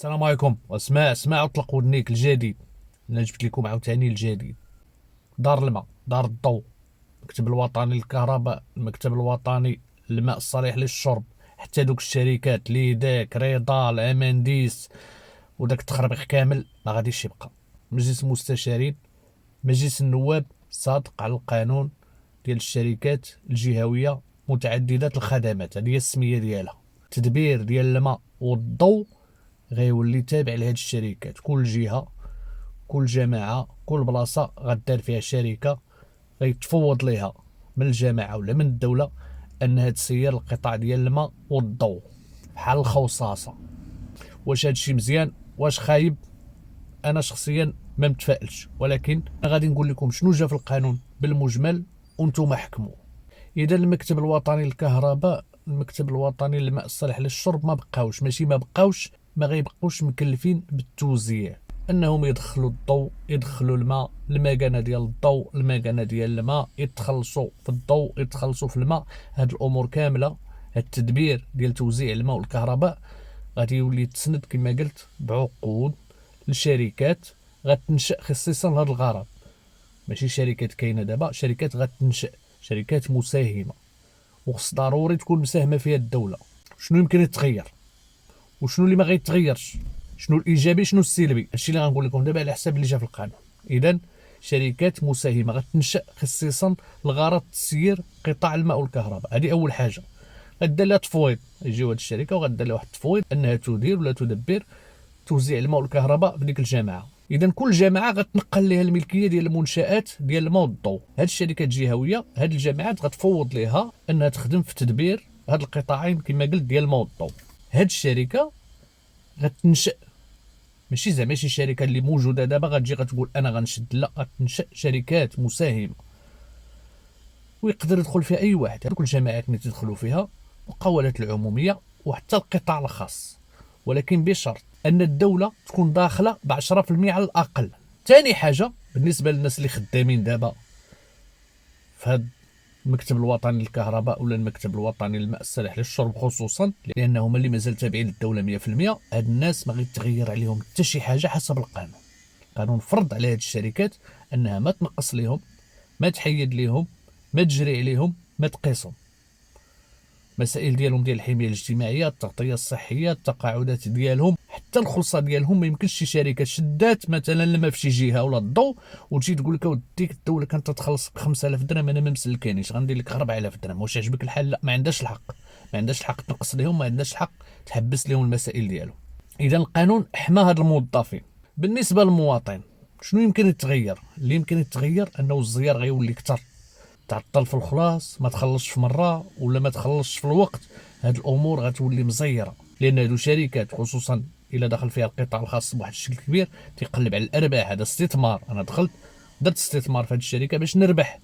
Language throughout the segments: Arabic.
السلام عليكم. اسمع اطلق ودنيك الجديد. انا جبت لكم عاوتاني الجديد. دار الماء، دار الضوء، المكتب الوطني للكهرباء، المكتب الوطني للماء الصالح للشرب، حتى دوك الشركات لي داك رضا الامانديس وداك التخربيق كامل ما غاديش يبقى. مجلس المستشارين، مجلس النواب صادق على القانون ديال الشركات الجهويه متعدده الخدمات، هذه هي السميه ديالها. تدبير ديال الماء والضوء غيولي تابع لهاد الشركات. كل جهه، كل جماعه، كل بلاصه غدار فيها شركه غيتفوض ليها من الجماعه ولا من الدوله انها تسير القطاع ديال الماء والضوء بحال الخوصاصه. واش هادشي مزيان؟ واش خايب؟ انا شخصيا ما متفائلش، ولكن غادي نقول لكم شنو جا في القانون بالمجمل وانتم حكموا. اذا المكتب الوطني للكهرباء، المكتب الوطني للماء الصالح للشرب ما بقاوش، ماشي ما بقاوش، ما غيبقوش مكلفين بالتوزيع، انهم يدخلوا الضوء، يدخلوا الماء، المكانه ديال الضوء، المكانه ديال الماء، يتخلصوا في الضوء، يتخلصوا في الماء. هاد الامور كامله، هاد التدبير ديال توزيع الماء والكهرباء غادي يولي يتسند كما قلت بعقود لشركات غتنشأ خصيصا لهذا الغرض. ماشي شركات كاينه دابا، شركات غتنشأ، شركات مساهمه، وخص ضروري تكون مساهمه فيها الدوله. شنو يمكن يتغير وشنو اللي ما غيتغيرش، شنو الايجابي شنو السلبي، هادشي اللي غنقول لكم دابا على حساب اللي جا في القانون. اذا شركات مساهمه غتنشأ خصيصا لغرض تسيير قطاع الماء والكهرباء، هذه اول حاجه. غدير لها تفويض، يجيو هاد الشركه وغدير لها واحد التفويض انها تدير ولا تدبر توزيع الماء والكهرباء في ديك الجماعه. اذا كل جماعه غتنقل لها الملكيه ديال المنشات ديال الماء والضوء. هاد الشركات الجهويه، هاد الجماعات غتفوض لها انها تخدم في تدبير هاد القطاعين كما قلت ديال الماء والضوء. هاد الشركه غتنشأ، ماشي زعما شي شركه اللي موجوده دابا غتجي غتقول انا غنشد، لا، غتنشأ شركات مساهمه ويقدر يدخل فيها اي واحد. هذوك الجماعات اللي تدخلوا فيها مقاولات العموميه وحتى القطاع الخاص، ولكن بشرط ان الدوله تكون داخله ب 10% على الاقل. ثاني حاجه بالنسبه للناس اللي خدامين دابا في هذا المكتب الوطني للكهرباء ولا المكتب الوطني للماء الصالح للشرب، خصوصا لانهم اللي مازال تابعين للدوله 100%، هاد الناس ما غيتغير عليهم حتى شي حاجه حسب القانون. القانون فرض على هاد الشركات انها ما تنقص لهم، ما تحيد لهم، ما تجري عليهم، ما تقيسهم. مسائل ديالهم ديال الحمايه الاجتماعيه، التغطيه الصحيه، التقاعدات ديالهم، حتى الخلصه ديالهم. ما يمكنش شي شركه شدات مثلا لما في شي جهه ولا الضوء وتجي تقول لك اوديك الدوله كانت تخلص ب 5000 درهم، انا ما مسلكانيش غندير لك 4000 درهم. واش عجبك الحال؟ لا، ما عندهاش الحق، ما عندهاش الحق تنقص لهم، ما عندهاش الحق تحبس لهم المسائل ديالهم. اذا القانون حمى هاد الموظفين. بالنسبه للمواطن شنو يمكن يتغير؟ اللي يمكن يتغير انه الزيار غيولي كثر، تعطل في الخلاص، ما تخلصش في مره ولا ما تخلصش في الوقت. هاد الامور غتولي مزيره، لان هادو شركات خصوصا الا دخل فيها القطاع الخاص بواحد الشكل كبير تيقلب على الارباح. هذا استثمار، انا دخلت درت استثمار في هاد الشركه باش نربح،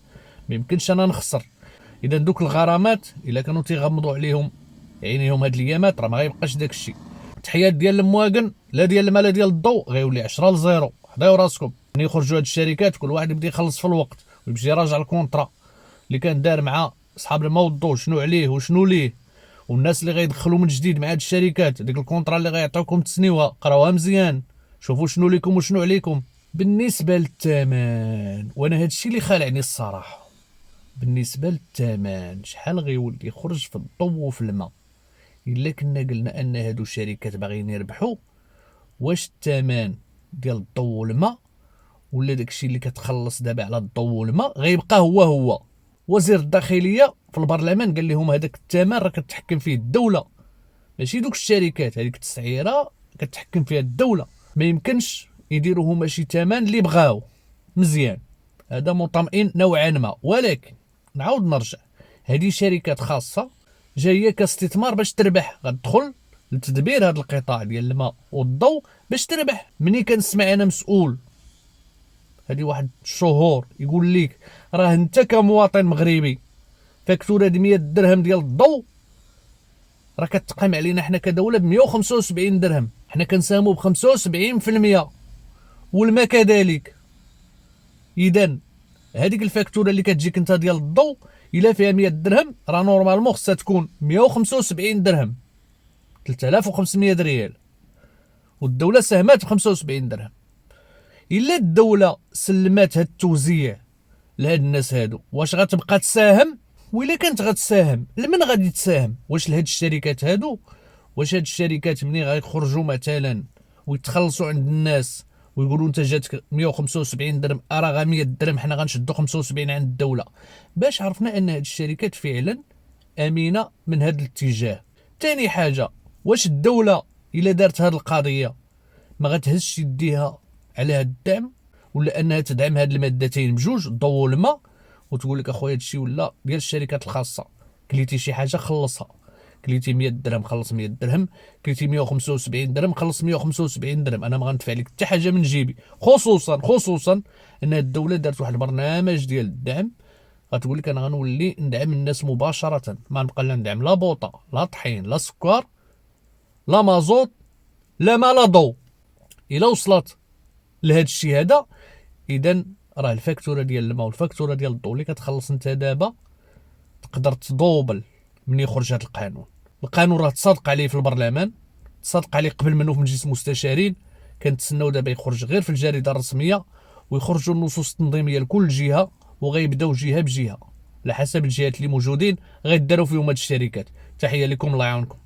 ما يمكنش انا نخسر. اذا دوك الغرامات الا كانوا تيغمضوا عليهم عينيهم هاد الايامات راه ما غيبقاش داك الشيء. التحيات ديال المواطن لا ديال المال لا ديال الضوء غيولي 10-0. حضاو راسكم ملي يخرجوا هاد الشركات كل واحد يبدا يخلص في الوقت ويمشي يراجع الكونطرا اللي كان دار مع اصحاب الماء والضوء، شنو عليه وشنو ليه. والناس اللي غيدخلوا من جديد مع هاد الشركات، ديك الكونطرا اللي غيعطيوكم تسنيوها قراوها مزيان، شوفوا شنو ليكم وشنو عليكم. بالنسبه للثمن، وانا هادشي اللي خالعني الصراحه، بالنسبه للثمن شحال غيولي يخرج في الضوء وفي الماء؟ الا كنا قلنا ان هادو شركات باغيين يربحوا، واش الثمن ديال الضوء والماء ولا داكشي اللي كتخلص دابا على الضوء والماء غيبقى هو؟ وزير الداخليه في البرلمان قال لهم هذاك الثمن راه كتحكم فيه الدوله، ماشي دوك الشركات. هذيك التسعيره كتحكم فيها الدوله، ما يمكنش يديروا هما شي ثمن اللي بغاو. مزيان، هذا مطمئن نوعا ما، ولكن نعاود نرجع، هذه شركات خاصه جايه كاستثمار باش تربح، غتدخل لتدبير هذا القطاع ديال الماء والضوء باش تربح. مني كنسمع انا مسؤول هذه واحد الشهور يقول لك راه انت كمواطن مغربي فاكتوره 100 درهم ديال الضوء راه كتقام علينا حنا كدوله ب 175 درهم، حنا كنساهموا ب 75%، والماء كذلك. اذا هذيك الفاكتوره اللي كتجيك انت ديال الضوء الا فيها 100 درهم راه نورمالمون خصها تكون 175 درهم، 3500 ريال. والدوله ساهمات ب 75 درهم. الا الدوله سلمات هاد التوزيع لهاد الناس هادو، واش غتبقى تساهم؟ وإلا كانت غتساهم لمن غادي تساهم؟ واش لهاد الشركات هادو؟ واش هاد الشركات ملي غيخرجوا مثلا ويتخلصوا عند الناس ويقولوا انت جاتك 175 درهم، راه 100 درهم حنا غنشدوا 75 عند الدوله، باش عرفنا ان هاد الشركات فعلا امينه من هاد الاتجاه. ثاني حاجه، واش الدوله الا دارت هاد القضيه ما غتهزش يديها على هاد الدعم، ولا انها تدعم هاد المادتين بجوج، الضوء والماء، وتقول لك اخويا هادشي ولا ديال الشركات الخاصه، كليتي شي حاجه خلصها، كليتي 100 درهم خلص 100 درهم، كليتي 175 درهم خلص 175 درهم، انا ما غندفع لك حتى حاجه من جيبي. خصوصا ان الدوله دارت واحد البرنامج ديال الدعم، غتقول لك انا غنولي ندعم الناس مباشره، ما نبقى لا ندعم لا بوطه لا طحين لا سكر لا مازوط لا ما لا ضو. الا وصلت لهذا الشيء هذا، اذا راه الفاكتوره ديال الماء والفاكتوره ديال الضوء اللي كتخلص انت دابا تقدر تدوبل من يخرج هذا القانون. القانون راه تصادق عليه في البرلمان، تصادق عليه قبل منه في مجلس المستشارين، كنتسناو دابا يخرج غير في الجريده الرسميه، ويخرجوا النصوص التنظيميه لكل جهه، وغيبداو جهه بجهه على حسب الجهات اللي موجودين غيداروا فيهم هاد الشركات. تحيه لكم، الله يعاونكم.